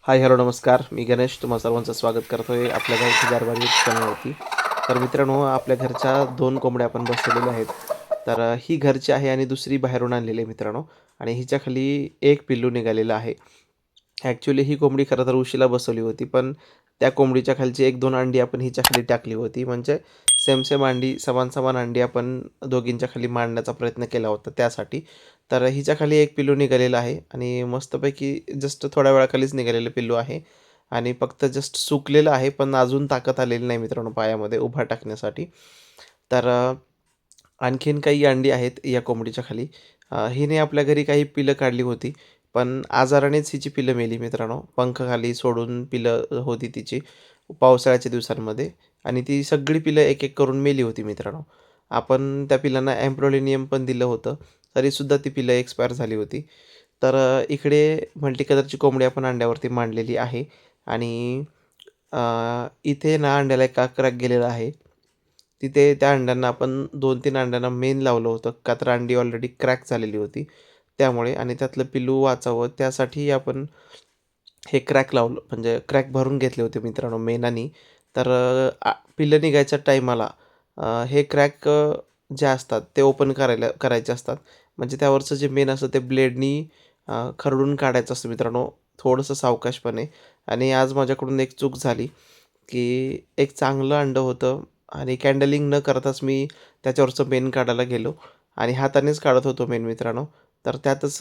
Hi hello नमस्कार. मी गणेश तुम्हा सर्वांचं स्वागत करतोय आपल्या गावठी गारवाडी चॅनलवरती. तर मित्रांनो, आपल्या घरच्या 2 कोंबड्या आपण बसवलेल्या आहेत. तर ही घरची आहे आणि दुसरी बाहेरून आणलेली आहे मित्रांनो. आणि हिच्या खाली एक पिल्लू निघालेलं आहे. ॲक्चुअली ही कोंबडी खरं तर उशीला बसवली होती, पण त्या कोंबडीच्या खालची 1-2 अंडी आपण हिच्या खाली टाकली होती. म्हणजे सेम अंडी, समान अंडी आपण दोघींच्या खाली मांडण्याचा प्रयत्न केला होता त्यासाठी. तर हिच्या खाली एक पिल्लू निघालेलं आहे आणि मस्तपैकी जस्ट थोड्या वेळाखालीच निघालेलं पिल्लू आहे आणि फक्त जस्ट सुकलेलं आहे, पण अजून ताकद आलेली नाही मित्रांनो पायामध्ये उभा टाकण्यासाठी. तर आणखीन काही अंडी आहेत या कोंबडीच्या खाली. हिने आपल्या घरी काही पिलं काढली होती, पण आजारानेच हिची पिलं मेली मित्रांनो. पंख खाली सोडून पिलं होती तिची पावसाळ्याच्या दिवसांमध्ये आणि ती सगळी पिलं एक-एक करून मेली होती मित्रांनो. आपण त्या पिलांना एम्प्रोलिनियम पण दिलं होतं, तरीसुद्धा ती पिलं एक्सपायर झाली होती. तर इकडे मल्टी कलरची कोंबडी आपण अंड्यावरती मांडलेली आहे आणि इथे ना अंड्याला एक क्रॅक गेलेला आहे. तिथे त्या अंड्यांना आपण 2-3 अंड्यांना मेण लावलं होतं, का तर अंडी ऑलरेडी क्रॅक झालेली होती त्यामुळे आणि त्यातलं पिल्लू वाचावं त्यासाठी आपण हे क्रॅक लावलं म्हणजे क्रॅक भरून घेतले होते मित्रांनो मेणानी. तर पिल्लं निघायच्या टाईमाला हे क्रॅक जे असतात ते ओपन करायचे असतात. म्हणजे त्यावरचं जे मेण असतं ते ब्लेडनी खरडून काढायचं असतं मित्रांनो, थोडंसं सावकाशपणे. आणि आज माझ्याकडून एक चूक झाली, की एक चांगलं अंडं होतं आणि कॅन्डलिंग न करताच मी त्याच्यावरचं मेण काढायला गेलो आणि हातानेच काढत होतो मेण मित्रांनो. तर त्यातच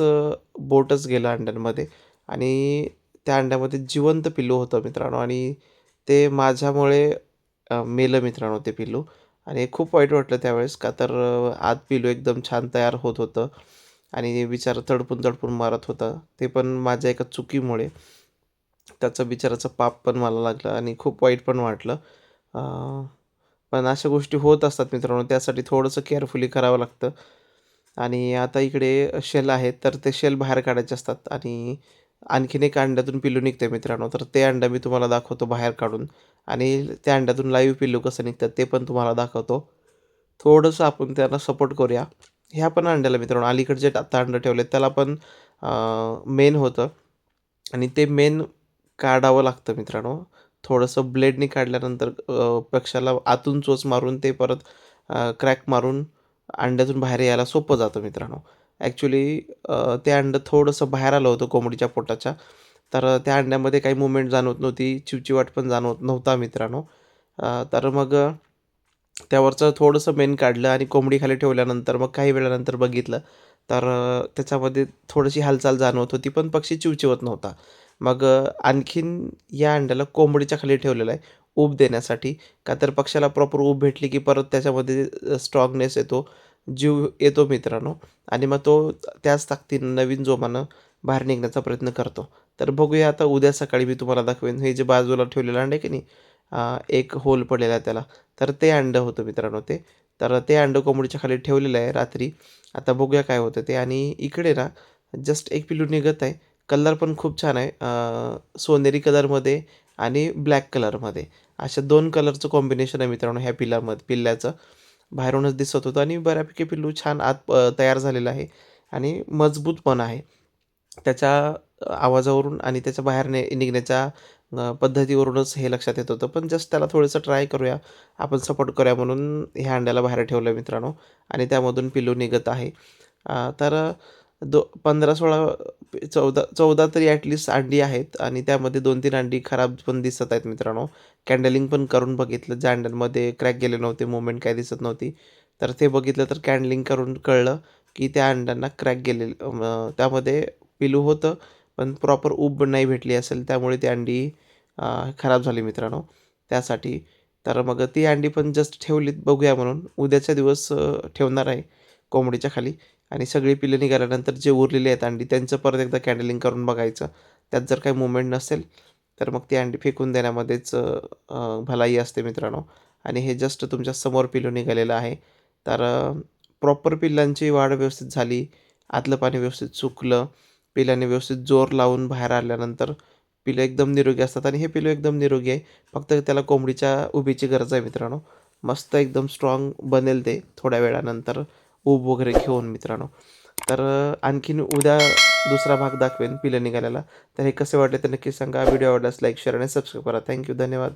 बोटच गेलं अंड्यांमध्ये आणि त्या अंड्यामध्ये जिवंत पिल्लू होतं मित्रांनो आणि ते माझ्यामुळे मेलं मित्रांनो ते पिल्लू आणि खूप वाईट वाटलं त्यावेळेस का तर आत पिल्लू एकदम छान तयार होत होतं आणि बिचारा तडपून मारत होता. ते पण माझ्या एका चुकीमुळे. त्याचं बिचाराचं पाप पण मला लागलं आणि खूप वाईट पण वाटलं. अ, पण अशा गोष्टी होत असतात मित्रांनो, त्यासाठी थोडंसं केअरफुली करावं लागतं. आणि आता इकडे शेल आहेत, तर ते शेल बाहेर काढायचे असतात आणि आणखीन एक अंड्यातून पिल्लू निघतंय मित्रांनो, तर ते अंडं मी तुम्हाला दाखवतो बाहेर काढून आणि त्या अंड्यातून लाईव्ह पिल्लू कसं निघतात ते पण तुम्हाला दाखवतो. थोडंसं आपण त्यांना सपोर्ट करूया. ह्या पण अंड्याला मित्रांनो अलीकडे जे आता अंडं ठेवलेत त्याला पण मेन होतं आणि ते मेन काढावं लागतं मित्रांनो. थोडंसं ब्लेडनी काढल्यानंतर पक्ष्याला आतून चोच मारून ते परत क्रॅक मारून अंड्यातून बाहेर यायला सोपं जातं मित्रांनो. ॲक्चुअली ते अंडं थोडंसं बाहेर आलं होतं कोंबडीच्या पोटाच्या. तर त्या अंड्यामध्ये काही मूव्हमेंट जाणवत नव्हती, चिवचिवाट पण जाणवत नव्हता मित्रांनो. तर मग त्यावरचं थोडंसं मेण काढलं आणि कोंबडी खाली ठेवल्यानंतर मग काही वेळानंतर बघितलं, तर त्याच्यामध्ये थोडीशी हालचाल जाणवत होती, पण पक्षी चिवचिवत नव्हता. मग आणखीन या अंड्याला कोंबडीच्या खाली ठेवलेलं आहे ऊब देण्यासाठी. का तर पक्ष्याला प्रॉपर ऊब भेटली, की परत त्याच्यामध्ये स्ट्राँगनेस येतो, जीव येतो मित्रांनो आणि मग तो त्याच ताकदीनं नवीन जोमानं बाहेर निघण्याचा प्रयत्न करतो. तर बघूया आता उद्या सकाळी मी तुम्हाला दाखवेन हे जे बाजूला ठेवलेलं अंडं आहे की नाही, एक होल पडलेला आहे त्याला. तर ते अंडं होतं मित्रांनो ते. तर ते अंडं कोंबडीच्या खाली ठेवलेलं आहे रात्री. आता बघूया काय होतं ते आणि इकडे ना जस्ट एक पिल्लू निघत आहे. कलर पण खूप छान आहे. सोनेरी कलरमध्ये आणि ब्लॅक कलरमध्ये. अशा 2 कलरचं कॉम्बिनेशन आहे मित्रांनो ह्या पिल्ल्याचं. बाहेरूनच दिसत होतं आणि बऱ्यापैकी पिल्लू छान आत तयार झालेलं आहे आणि मजबूत पण आहे. त्याच्या आवाजावरून आणि त्याच्या बाहेर निघण्याच्या पद्धतीवरूनच हे लक्षात येत होतं. पण जस्ट त्याला थोडंसं ट्राय करूया, आपण सपोर्ट करूया म्हणून ह्या अंड्याला बाहेर ठेवलं मित्रांनो आणि त्यामधून पिल्लू निघत आहे. तर 15-16 14 तरी ॲटलीस्ट अंडी आहेत आणि त्यामध्ये 2-3 अंडी खराब पण दिसत आहेत मित्रांनो. कॅन्डलिंग पण करून बघितलं, ज्या अंड्यांमध्ये क्रॅक गेले नव्हते, मूव्हमेंट काही दिसत नव्हती. तर ते बघितलं तर कॅन्डलिंग करून कळलं, की त्या अंड्यांना क्रॅक त्यामध्ये पिलू होतं, पण प्रॉपर ऊब नाही भेटली असेल, त्यामुळे ती अंडी खराब झाली मित्रांनो, त्यासाठी. तर मग ती अंडी पण जस्ट ठेवलीत बघूया म्हणून. उद्याच्या दिवस ठेवणार आहे कोंबडीच्या खाली आणि सगळी पिल्लं निघाल्यानंतर जे उरलेली आहेत अंडी, त्यांचं परत एकदा कॅन्डलिंग करून बघायचं. त्यात जर काही मूव्हमेंट नसेल, तर मग ती अंडी फेकून देण्यामध्येच भलाई असते मित्रांनो. आणि हे जस्ट तुमच्या समोर पिल्लू निघालेलं आहे. तर प्रॉपर पिल्लांची वाढ व्यवस्थित झाली, आतलं पाणी व्यवस्थित सुकलं, पिल्लांनी व्यवस्थित जोर लावून बाहेर आल्यानंतर पिलं एकदम निरोगी असतात आणि हे पिल्लू एकदम निरोगी आहे. फक्त त्याला कोंबडीच्या उभीची गरज आहे मित्रांनो. मस्त एकदम स्ट्राँग बनेल ते थोड्या वेळानंतर ऊब वगैरे घेऊन मित्रांनो. तर आणखीन उद्या दुसरा भाग दाखवेन पिल्लं निघाल्याला. तर हे कसे वाटले तर नक्की सांगा. व्हिडिओ आवडल्यास लाईक, शेअर आणि सबस्क्राईब करा. Thank you. धन्यवाद.